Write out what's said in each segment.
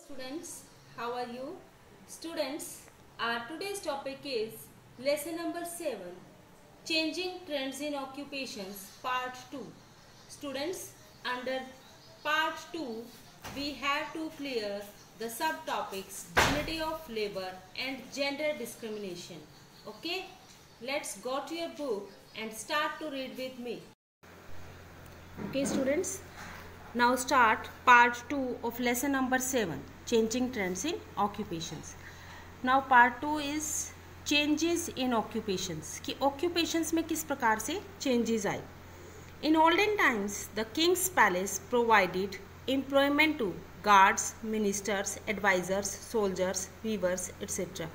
Students, how are you? Students, our today's topic is lesson number 7, Changing Trends in Occupations, Part 2. Students, under Part 2, we have to clear the subtopics dignity of labor and gender discrimination. Okay, let's go to your book and start to read with me. Okay, students. Now start part 2 of lesson number 7, changing trends in occupations. Now part 2 is changes in occupations, कि occupations में किस प्रकार से changes आए. In olden times, the king's palace provided employment to guards, ministers, advisors, soldiers, weavers, etc.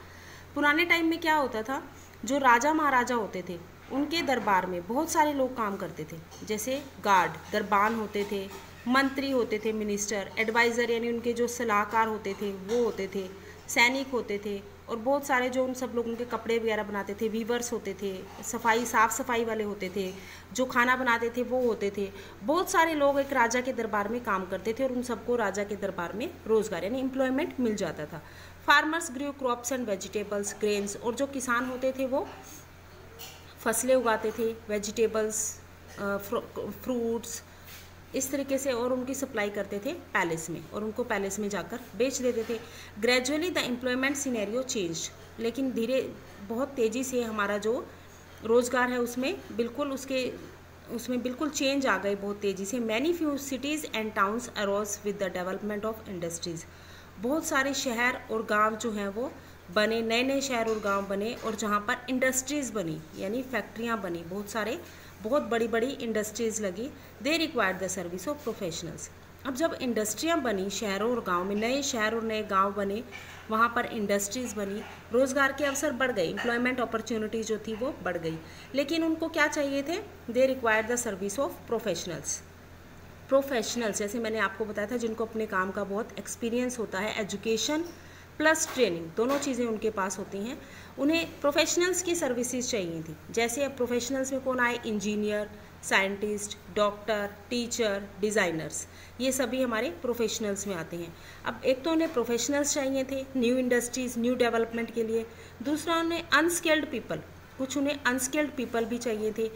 पुराने time में क्या होता था, जो राजा महाराजा होते थे उनके दरबार में बहुत सारे लोग काम करते थे, जैसे गार्ड दरबान होते थे, मंत्री होते थे, मिनिस्टर, एडवाइज़र यानी उनके जो सलाहकार होते थे वो होते थे, सैनिक होते थे, और बहुत सारे जो उन सब लोगों के कपड़े वगैरह बनाते थे, वीवर्स होते थे, साफ़ सफाई वाले होते थे, जो खाना बनाते थे वो होते थे. बहुत सारे लोग एक राजा के दरबार में काम करते थे और उन सबको राजा के दरबार में रोज़गार यानी एम्प्लॉयमेंट मिल जाता था. Farmers grew crops and vegetables, grains, और जो किसान होते थे वो फसलें उगाते थे, वेजिटेबल्स, फ्रूट्स, इस तरीके से, और उनकी सप्लाई करते थे पैलेस में और उनको पैलेस में जाकर बेच देते थे. Gradually the employment scenario change, लेकिन बहुत तेज़ी से हमारा जो रोज़गार है उसमें बिल्कुल चेंज आ गए बहुत तेज़ी से. Many few cities and towns arose with the development of industries, बहुत सारे शहर और गांव जो हैं वो बने, नए नए शहर और गांव बने, और जहाँ पर इंडस्ट्रीज़ बनी यानी फैक्ट्रियाँ बनी, बहुत बड़ी बड़ी इंडस्ट्रीज़ लगी. They required the service of professionals. अब जब इंडस्ट्रियाँ बनी शहरों और गांव में, नए शहर और नए गांव बने, वहाँ पर इंडस्ट्रीज़ बनी, रोज़गार के अवसर बढ़ गए, एम्प्लॉयमेंट अपॉर्चुनिटी जो थी वो बढ़ गई. लेकिन उनको क्या चाहिए थे? They required the service of professionals. जैसे मैंने आपको बताया था, जिनको अपने काम का बहुत एक्सपीरियंस होता है, एजुकेशन प्लस ट्रेनिंग दोनों चीज़ें उनके पास होती हैं, उन्हें प्रोफेशनल्स की सर्विसेज चाहिए थी. जैसे अब प्रोफेशनल्स में कौन आए? Engineer, scientist, doctor, teacher, designers, ये सभी हमारे प्रोफेशनल्स में आते हैं. अब एक तो उन्हें प्रोफेशनल्स चाहिए थे न्यू इंडस्ट्रीज़, न्यू डेवलपमेंट के लिए. दूसरा उन्हें अनस्किल्ड पीपल, कुछ उन्हें अनस्किल्ड पीपल भी चाहिए थे,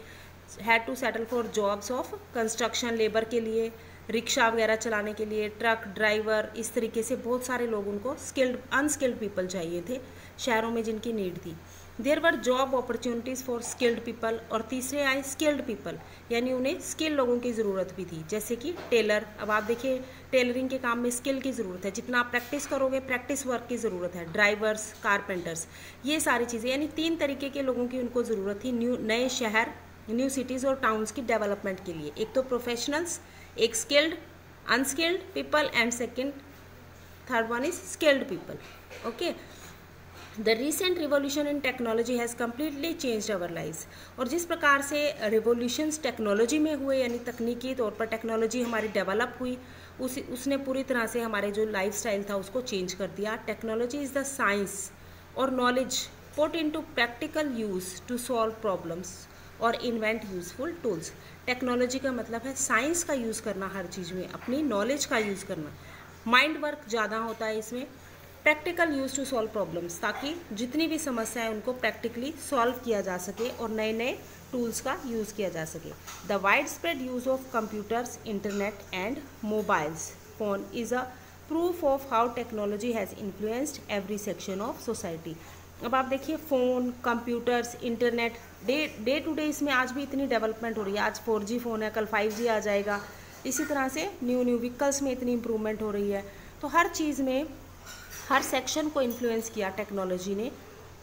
had to settle for jobs of construction labour के लिए, रिक्शा वगैरह चलाने के लिए, ट्रक ड्राइवर, इस तरीके से बहुत सारे लोग उनको अनस्किल्ड पीपल चाहिए थे शहरों में जिनकी नीड थी. There were job opportunities for skilled people. और तीसरे आए स्किल्ड पीपल, यानी उन्हें स्किल लोगों की ज़रूरत भी थी, जैसे कि टेलर. अब आप देखिए टेलरिंग के काम में स्किल की ज़रूरत है, जितना आप प्रैक्टिस करोगे प्रैक्टिस वर्क की ज़रूरत है. ड्राइवर्स, कारपेंटर्स, ये सारी चीज़ें, यानी 3 तरीके के लोगों की उनको ज़रूरत थी नए शहर, न्यू सिटीज़ और टाउन्स की डेवलपमेंट के लिए. एक तो प्रोफेशनल्स, एक skilled, unskilled people, and third one is skilled people. Okay. The recent revolution in technology has completely changed our lives. और जिस प्रकार से रिवोल्यूशंस टेक्नोलॉजी में हुए, यानी तकनीकी तौर पर टेक्नोलॉजी हमारी डेवलप हुई, उसने पूरी तरह से हमारे जो लाइफ स्टाइल था उसको चेंज कर दिया. टेक्नोलॉजी इज़ द साइंस और knowledge put into practical use to solve problems और इन्वेंट यूज़फुल टूल्स. टेक्नोलॉजी का मतलब है साइंस का यूज़ करना, हर चीज़ में अपनी नॉलेज का यूज़ करना. माइंड वर्क ज़्यादा होता है इसमें. Practical use to solve problems, ताकि जितनी भी समस्या है उनको प्रैक्टिकली सॉल्व किया जा सके और नए नए टूल्स का यूज़ किया जा सके. The wide spread use of computers, internet and mobiles phone is a proof of how technology has influenced every section of society. अब आप देखिए phone, computers, internet, day to day इसमें आज भी इतनी डेवलपमेंट हो रही है. आज 4G फ़ोन है, कल 5G आ जाएगा. इसी तरह से न्यू व्हीकल्स में इतनी इम्प्रूवमेंट हो रही है. तो हर चीज़ में, हर सेक्शन को इन्फ्लुएंस किया टेक्नोलॉजी ने,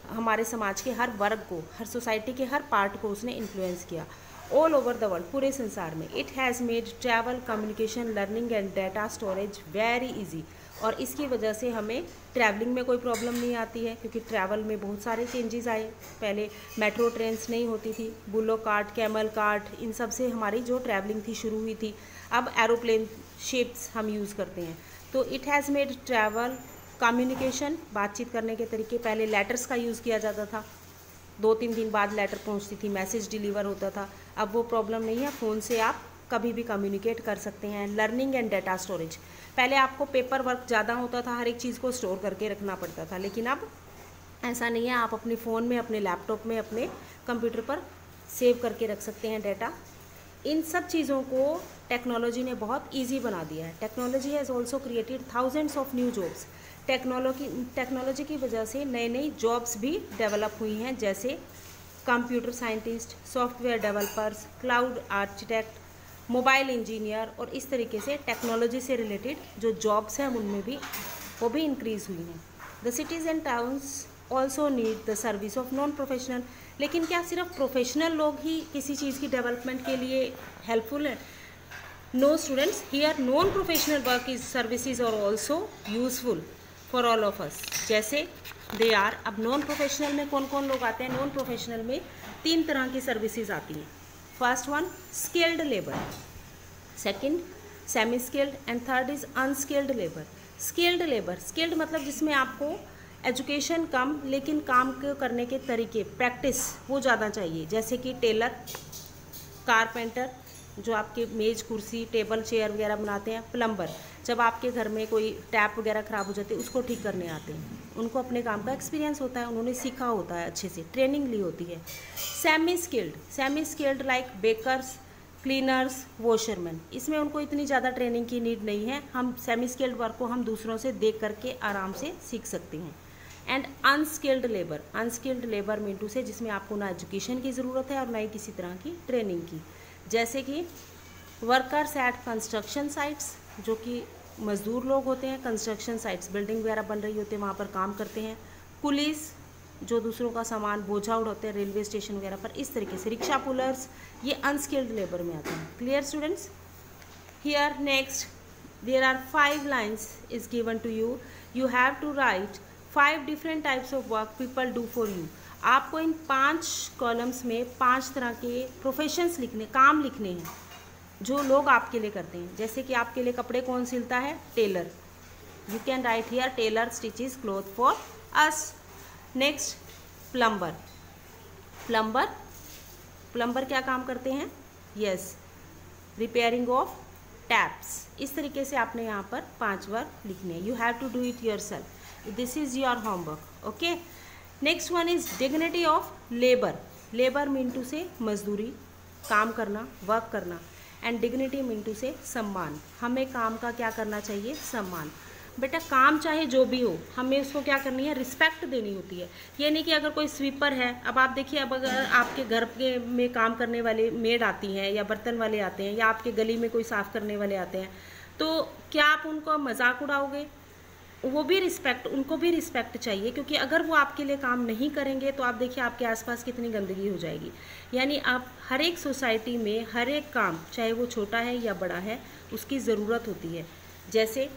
हमारे समाज के हर वर्ग को, हर सोसाइटी के हर पार्ट को उसने इन्फ्लुएंस किया. ऑल ओवर द वर्ल्ड, पूरे संसार में. It has made travel, communication, learning and data storage very easy. और इसकी वजह से हमें ट्रैवलिंग में कोई प्रॉब्लम नहीं आती है, क्योंकि ट्रैवल में बहुत सारे चेंजेस आए. पहले मेट्रो ट्रेन्स नहीं होती थी, बुलो कार्ट, कैमल कार्ट, इन सब से हमारी जो ट्रैवलिंग थी शुरू हुई थी. अब एरोप्लेन, शिप्स हम यूज़ करते हैं. तो it has made travel, communication, बातचीत करने के तरीके. पहले लेटर्स का यूज़ किया जाता था, 2-3 दिन बाद लेटर पहुंचती थी, मैसेज डिलीवर होता था. अब वो प्रॉब्लम नहीं है, फ़ोन से आप कभी भी कम्युनिकेट कर सकते हैं। लर्निंग एंड डेटा स्टोरेज, पहले आपको पेपर वर्क ज़्यादा होता था, हर एक चीज़ को स्टोर करके रखना पड़ता था, लेकिन अब ऐसा नहीं है, आप अपने फ़ोन में, अपने लैपटॉप में, अपने कंप्यूटर पर सेव करके रख सकते हैं डेटा। इन सब चीज़ों को टेक्नोलॉजी ने बहुत ईजी बना दिया है। Technology has also created thousands of new jobs. Technology की वजह से नई नई जॉब्स भी डेवलप हुई हैं, जैसे computer scientist, software developers, cloud architect, mobile engineer, और इस तरीके से टेक्नोलॉजी से रिलेटेड जो जॉब्स हैं उनमें भी वो भी इंक्रीज़ हुई हैं। The cities and towns also need the service of non professional. लेकिन क्या सिर्फ प्रोफेशनल लोग ही किसी चीज़ की डेवलपमेंट के लिए हेल्पफुल है? No students, here non professional work is services are also useful for all of us, जैसे दे आर। अब नॉन प्रोफेशनल में कौन कौन लोग आते हैं? नॉन प्रोफेशनल में 3 तरह की सर्विसेज आती हैं। First one skilled labour, second semi skilled, and third is unskilled labour. Skilled labour, skilled मतलब जिसमें आपको एजुकेशन कम लेकिन काम को करने के तरीके, प्रैक्टिस वो ज़्यादा चाहिए, जैसे कि टेलर, कारपेंटर जो आपके मेज़ कुर्सी टेबल चेयर वगैरह बनाते हैं, प्लम्बर जब आपके घर में कोई टैप वगैरह ख़राब हो जाती है उसको ठीक करने आते हैं, उनको अपने काम का एक्सपीरियंस होता है, उन्होंने सीखा होता है, अच्छे से ट्रेनिंग ली होती है। Semi skilled like bakers, cleaners, washerman, इसमें उनको इतनी ज़्यादा ट्रेनिंग की नीड नहीं है, हम सेमी स्किल्ड वर्क को हम दूसरों से देख करके आराम से सीख सकते हैं। And unskilled labour mean to say जिसमें आपको ना एजुकेशन की ज़रूरत है और ना ही किसी तरह की ट्रेनिंग की, जैसे कि वर्कर्स एट कंस्ट्रक्शन साइट्स, जो कि मज़दूर लोग होते हैं, कंस्ट्रक्शन साइट्स बिल्डिंग वगैरह बन रही होती है वहाँ पर काम करते हैं। कुलीस जो दूसरों का सामान बोझा उठाते हैं रेलवे स्टेशन वगैरह पर, इस तरीके से। रिक्शा पुलर्स ये अनस्किल्ड लेबर में आते हैं। Clear students? Here next there are 5 lines is given to you, you have to write 5 different types of work people do for you. आपको इन 5 कॉलम्स में 5 तरह के प्रोफेशंस लिखने, काम लिखने हैं जो लोग आपके लिए करते हैं। जैसे कि आपके लिए कपड़े कौन सिलता है? Tailor. You can write here tailor stitches cloth for us. Next plumber क्या काम करते हैं? Yes, repairing of taps. इस तरीके से आपने यहाँ पर 5 वर्क लिखने हैं। You have to do it yourself, this is your homework. Okay, next one is dignity of labour mean to say मजदूरी, काम करना, वर्क करना, एंड डिग्निटी मीन टू से सम्मान। हमें काम का क्या करना चाहिए? सम्मान। बेटा काम चाहे जो भी हो, हमें उसको क्या करनी है? रिस्पेक्ट देनी होती है। ये नहीं कि अगर कोई स्वीपर है, अब आप देखिए, अब अगर आपके घर के में काम करने वाले मेड आती हैं या बर्तन वाले आते हैं या आपके गली में कोई साफ़ करने वाले आते हैं, तो क्या आप उनको मजाक उड़ाओगे? वो भी रिस्पेक्ट, उनको भी रिस्पेक्ट चाहिए, क्योंकि अगर वो आपके लिए काम नहीं करेंगे तो आप देखिए आपके आसपास कितनी गंदगी हो जाएगी। यानी आप हर एक सोसाइटी में हर एक काम, चाहे वो छोटा है या बड़ा है, उसकी ज़रूरत होती है। जैसे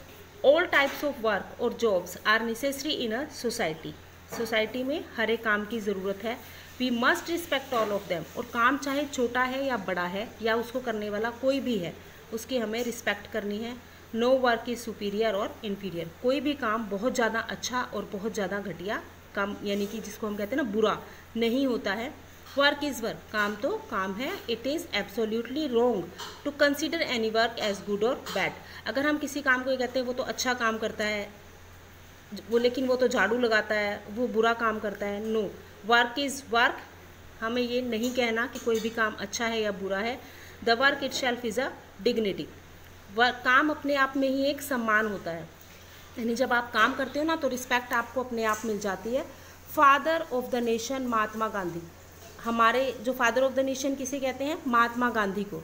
ऑल टाइप्स ऑफ वर्क और jobs are necessary in a society में हर एक काम की ज़रूरत है। We must respect all of them, और काम चाहे छोटा है या बड़ा है या उसको करने वाला कोई भी है, उसकी हमें रिस्पेक्ट करनी है। नो वर्क इज़ सुपीरियर और इन्फीरियर, कोई भी काम बहुत ज़्यादा अच्छा और बहुत ज़्यादा घटिया काम, यानी कि जिसको हम कहते हैं ना बुरा, नहीं होता है। वर्क इज़ वर्क, काम तो काम है। It is absolutely wrong to consider any work as good और बैड। अगर हम किसी काम को ये कहते हैं वो तो अच्छा काम करता है, वो लेकिन वो तो झाड़ू लगाता है, वो बुरा काम करता है, नो, वर्क इज़ वर्क। हमें ये नहीं कहना कि कोई भी काम अच्छा है या बुरा है। The work itself is a dignity, काम अपने आप में ही एक सम्मान होता है। यानी जब आप काम करते हो ना तो रिस्पेक्ट आपको अपने आप मिल जाती है। Father of the nation Mahatma Gandhi, हमारे जो फादर ऑफ द नेशन किसे कहते हैं? महात्मा गांधी को।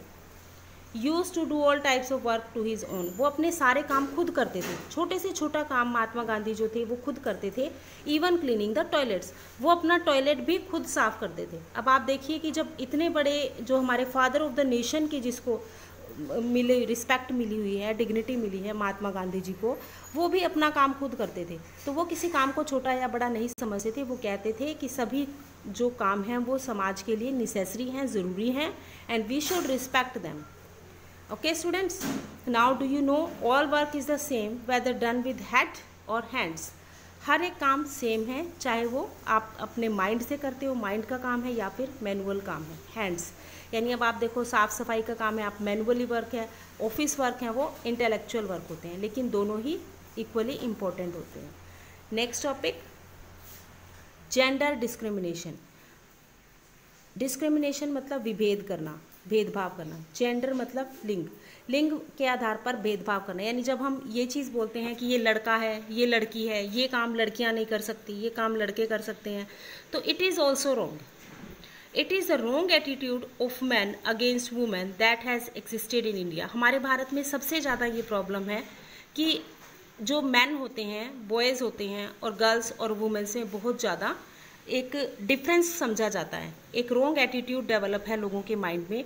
Use to do all types of work to his own, वो अपने सारे काम खुद करते थे, छोटे से छोटा काम महात्मा गांधी जो थे वो खुद करते थे। इवन क्लीनिंग द टॉयलेट्स, वो अपना टॉयलेट भी खुद साफ करते थे। अब आप देखिए कि जब इतने बड़े जो हमारे फादर ऑफ द नेशन की जिसको रिस्पेक्ट मिली हुई है, डिग्निटी मिली है महात्मा गांधी जी को, वो भी अपना काम खुद करते थे, तो वो किसी काम को छोटा या बड़ा नहीं समझते थे। वो कहते थे कि सभी जो काम हैं वो समाज के लिए नेसेसरी हैं, ज़रूरी हैं, and we should respect them. Okay students, now do you know all work is the same whether done with head और हैंड्स। हर एक काम सेम है, चाहे वो आप अपने माइंड से करते हो, माइंड का काम है, या फिर मैनुअल काम है, हैंड्स। यानी अब आप देखो साफ़ सफाई का काम है, आप मैनुअली वर्क है, ऑफिस वर्क है वो इंटेलेक्चुअल वर्क होते हैं, लेकिन दोनों ही इक्वली इम्पोर्टेंट होते हैं। Next topic, gender discrimination. Discrimination मतलब विभेद करना, भेदभाव करना। जेंडर मतलब लिंग, लिंग के आधार पर भेदभाव करना। यानी जब हम ये चीज़ बोलते हैं कि ये लड़का है, ये लड़की है, ये काम लड़कियां नहीं कर सकती, ये काम लड़के कर सकते हैं, तो it is also wrong. It is the wrong attitude of man against women that has existed in India. हमारे भारत में सबसे ज़्यादा ये प्रॉब्लम है कि जो मैन होते हैं, बॉयज़ होते हैं, और गर्ल्स और वुमेन्स में बहुत ज़्यादा एक डिफरेंस समझा जाता है, एक रॉन्ग एटीट्यूड डेवलप है लोगों के माइंड में।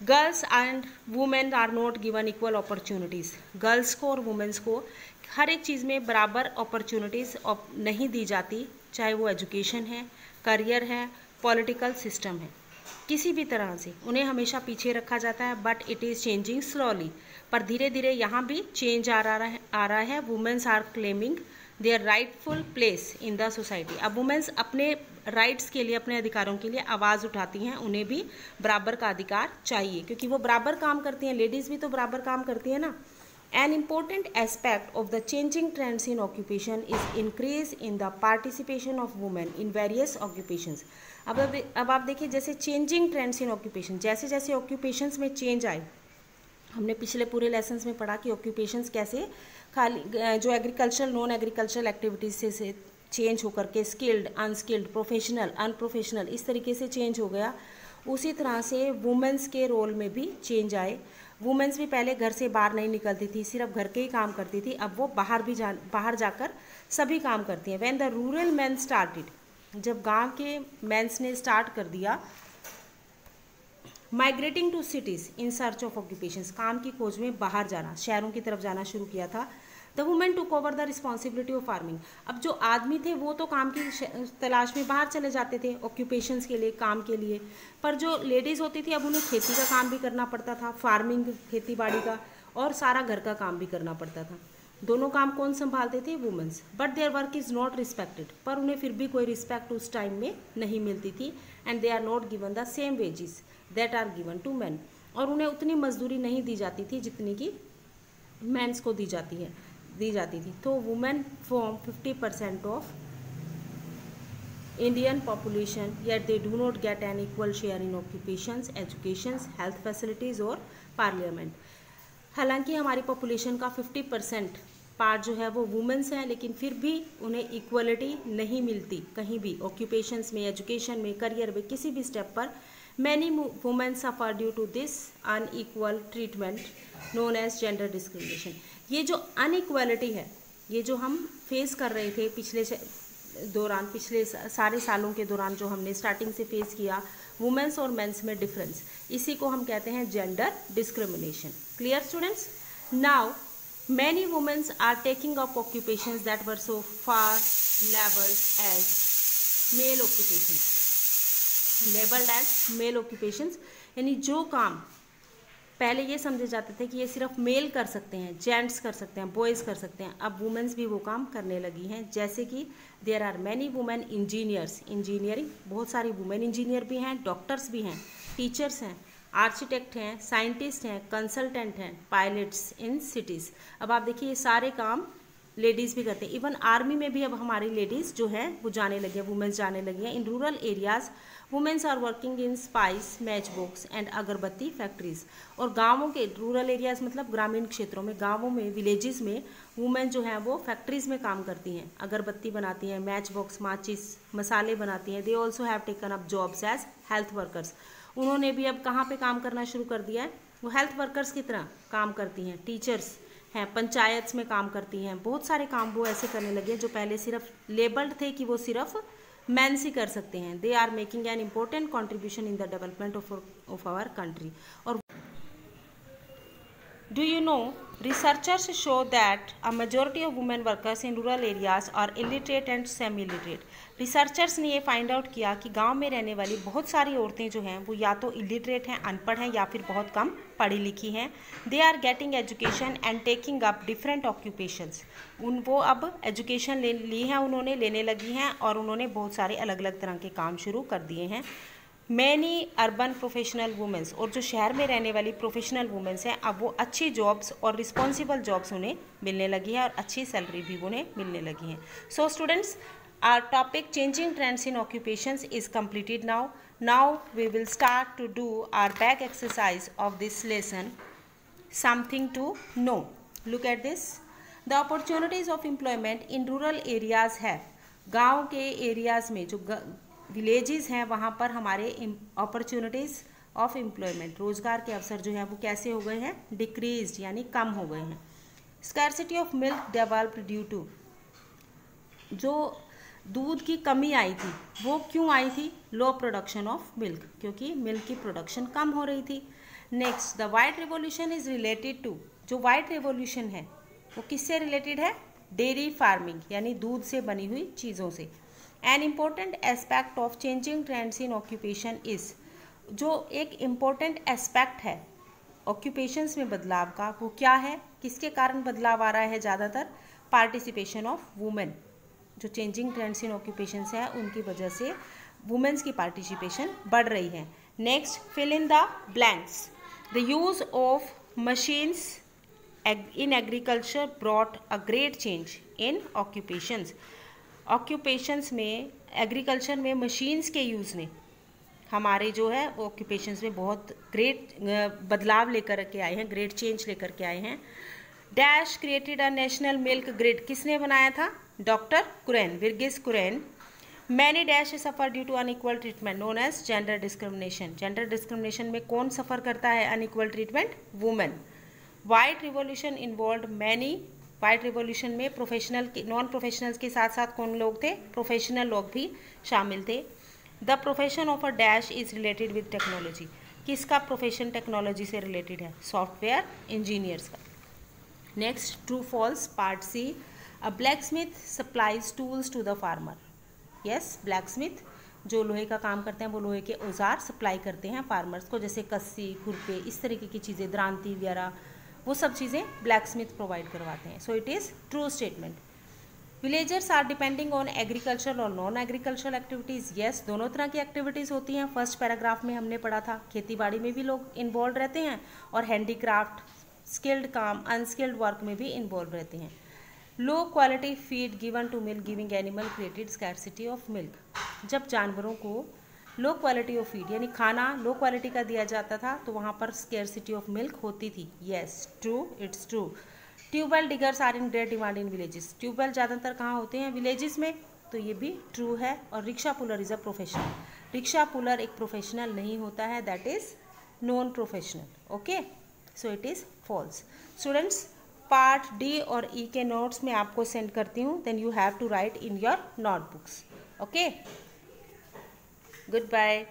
Girls and women are not given equal opportunities. Girls को और वुमेन्स को हर एक चीज़ में बराबर अपॉर्चुनिटीज़ नहीं दी जाती, चाहे वो एजुकेशन है, करियर है, पॉलिटिकल सिस्टम है, किसी भी तरह से उन्हें हमेशा पीछे रखा जाता है। But it is changing slowly, पर धीरे धीरे यहाँ भी चेंज आ रहा है। Womens are claiming their rightful place in the society. अब वुमेन्स अपने राइट्स के लिए, अपने अधिकारों के लिए आवाज़ उठाती हैं, उन्हें भी बराबर का अधिकार चाहिए, क्योंकि वो बराबर काम करती हैं, लेडीज़ भी तो बराबर काम करती हैं ना। An important aspect of the changing trends in occupation is increase in the participation of women in various occupations. अब आप देखिए, जैसे चेंजिंग ट्रेंड्स इन ऑक्यूपेशन, जैसे जैसे ऑक्यूपेशंस में चेंज आए, हमने पिछले पूरे लेसन्स में पढ़ा कि ऑक्यूपेशंस कैसे खाली जो एग्रीकल्चरल नॉन एग्रीकल्चरल एक्टिविटीज़ से चेंज होकर के स्किल्ड, अनस्किल्ड, प्रोफेशनल, अनप्रोफेशनल, इस तरीके से चेंज हो गया। उसी तरह से वुमेन्स के रोल में भी चेंज आए। वुमेन्स भी पहले घर से बाहर नहीं निकलती थी, सिर्फ घर के ही काम करती थी, अब वो बाहर जाकर सभी काम करती हैं। When the rural man started, जब गांव के मैंस ने स्टार्ट कर दिया migrating to cities in search of occupations, काम की खोज में बाहर जाना, शहरों की तरफ जाना शुरू किया था। The women took over the responsibility of farming. अब जो आदमी थे वो तो काम की तलाश में बाहर चले जाते थे ऑक्यूपेशंस के लिए, काम के लिए, पर जो लेडीज़ होती थी अब उन्हें खेती का काम भी करना पड़ता था, फार्मिंग, खेती बाड़ी का, और सारा घर का काम भी करना पड़ता था। दोनों काम कौन संभालते थे? Womens. But their work is not respected, पर उन्हें फिर भी कोई रिस्पेक्ट उस टाइम में नहीं मिलती थी। And they are not given the same wages that are given to man, और उन्हें उतनी मजदूरी नहीं दी जाती थी जितनी कि मैंस को दी जाती थी। तो women form 50% of Indian population, yet they do not get an equal share in occupations, educations, health facilities और पार्लियामेंट। हालांकि हमारी पॉपुलेशन का 50% पार्ट जो है वो वुमेन्स हैं, लेकिन फिर भी उन्हें इक्वलिटी नहीं मिलती कहीं भी, ऑक्यूपेशंस में, एजुकेशन में, करियर में, किसी भी स्टेप पर। Many women suffer due to this unequal treatment known as gender discrimination. ये जो अनइक्वलिटी है, ये जो हम फेस कर रहे थे पिछले सारे सालों के दौरान, जो हमने स्टार्टिंग से फेस किया, वुमेन्स और मेंस में डिफरेंस, इसी को हम कहते हैं gender discrimination. Clear students? Now many womens are taking up occupations that were so far labelled as male occupations, labelled as male occupations, यानी जो काम पहले ये समझे जाते थे कि ये सिर्फ मेल कर सकते हैं, जेंट्स कर सकते हैं, बॉयज़ कर सकते हैं, अब वुमेन्स भी वो काम करने लगी हैं। जैसे कि there are many women engineers, engineering, बहुत सारी वुमेन इंजीनियर भी हैं, डॉक्टर्स भी हैं, टीचर्स हैं, आर्किटेक्ट हैं, साइंटिस्ट हैं, कंसल्टेंट हैं, पायलट्स इन सिटीज़। अब आप देखिए ये सारे काम लेडीज़ भी करते हैं। इवन आर्मी में भी अब हमारी लेडीज़ जो है वो जाने लगी हैं, वुमेन्स जाने लगी हैं। In rural areas womens are working in spice, match box and agarbatti factories. और गाँवों के, रूरल एरियाज़ मतलब ग्रामीण क्षेत्रों में, गाँवों में, विलेजेस में वुमेन जो हैं वो फैक्ट्रीज़ में काम करती हैं, अगरबत्ती बनाती हैं, मैच बॉक्स, माचिस, मसाले बनाती हैं। They also have taken up jobs as health workers. उन्होंने भी अब कहाँ पे काम करना शुरू कर दिया है? वो हेल्थ वर्कर्स की तरह काम करती हैं, टीचर्स हैं, पंचायत में काम करती हैं, बहुत सारे काम वो ऐसे करने लगे हैं जो पहले सिर्फ लेबल्ड थे कि वो सिर्फ मेंस ही कर सकते हैं। They are making an important contribution in the development of our country. और Do you know, researchers show that a majority of women workers in rural areas are illiterate and semi-illiterate. Researchers ने ये find out किया कि गांव में रहने वाली बहुत सारी औरतें जो हैं वो या तो इलिटरेट हैं, अनपढ़ हैं, या फिर बहुत कम पढ़ी लिखी हैं. They are getting education and taking up different occupations. वो अब एजुकेशन ली है, उन्होंने लेने लगी हैं और उन्होंने बहुत सारे अलग अलग तरह के काम शुरू कर दिए हैं. मैनी अर्बन प्रोफेशनल वुमेंस, और जो शहर में रहने वाली प्रोफेशनल वुमेंस हैं अब वो अच्छी जॉब्स और रिस्पॉन्सिबल जॉब्स उन्हें मिलने लगी है और अच्छी सैलरी भी उन्हें मिलने लगी है. So students, our topic changing trends in occupations is completed now. Now we will start to do our back exercise of this lesson. Something to know. Look at this. The opportunities of employment in rural areas है. गांव के areas में जो villages हैं वहाँ पर हमारे opportunities of employment, रोजगार के अवसर जो हैं वो कैसे हो गए हैं, डिक्रीज्ड यानी कम हो गए हैं. Scarcity of milk developed due to, जो दूध की कमी आई थी वो क्यों आई थी, लो प्रोडक्शन ऑफ मिल्क, क्योंकि मिल्क की प्रोडक्शन कम हो रही थी. Next, the white revolution is related to, जो वाइट रिवॉल्यूशन है वो किससे रिलेटेड है, डेयरी फार्मिंग यानी दूध से बनी हुई चीज़ों से. An important aspect of changing trends in occupation is, जो एक इम्पोर्टेंट एस्पेक्ट है ऑक्यूपेशंस में बदलाव का वो क्या है, किसके कारण बदलाव आ रहा है ज़्यादातर, पार्टिसिपेशन ऑफ वुमेन. जो चेंजिंग ट्रेंड्स इन ऑक्यूपेशंस है उनकी वजह से वुमेन्स की पार्टिसिपेशन बढ़ रही है. Next, fill in the blanks. The use of machines in agriculture brought a great change in occupations. Occupations में, एग्रीकल्चर में मशीन्स के यूज़ ने हमारे जो है ऑक्यूपेशंस में बहुत ग्रेट बदलाव लेकर के आए हैं, ग्रेट चेंज लेकर के आए हैं. Dash created a national milk grid, किसने बनाया था, doctor Kurien, Verghese Kurien. Many dash suffer due to unequal treatment known as gender discrimination. Gender discrimination में कौन सफ़र करता है unequal treatment, women. White revolution involve many, white revolution में प्रोफेशनल, नॉन प्रोफेशनल्स के साथ साथ कौन लोग थे, प्रोफेशनल लोग भी शामिल थे. The profession of a dash is related with technology, किसका प्रोफेशन टेक्नोलॉजी से रिलेटेड है, सॉफ्टवेयर इंजीनियर्स का. Next, true false part C. A blacksmith supplies tools to the farmer. Yes, blacksmith जो लोहे का काम करते हैं वो लोहे के औजार सप्लाई करते हैं फार्मर्स को, जैसे कस्सी, खुरपे, इस तरीके की चीज़ें, द्रांति वगैरह, वो सब चीज़ें ब्लैक स्मिथ प्रोवाइड करवाते हैं. So it is true statement. Villagers are depending on agriculture और नॉन एग्रीकल्चरल एक्टिविटीज़. यस, दोनों तरह की एक्टिविटीज़ होती हैं. फर्स्ट पैराग्राफ में हमने पढ़ा था खेती बाड़ी में भी लोग इन्वॉल्व रहते हैं और हैंडीक्राफ्ट, स्किल्ड काम, अनस्किल्ड वर्क में भी इन्वॉल्व रहते हैं. Low quality feed given to milk giving animal created scarcity of milk. जब जानवरों को लो क्वालिटी ऑफ फीड यानी खाना लो क्वालिटी का दिया जाता था तो वहाँ पर स्कैर्सिटी ऑफ मिल्क होती थी. Yes, true, it's true. Tube well diggers are in great demand in villages. Tube well ज़्यादातर कहाँ होते हैं, विलेजेस में, तो ये भी ट्रू है. और rickshaw puller is a professional. Rickshaw puller एक प्रोफेशनल नहीं होता है, that is non professional. Okay, so it is false. Students, part D और ई के नोट्स में आपको सेंड करती हूँ, then you have to write in your notebooks. Okay, good bye.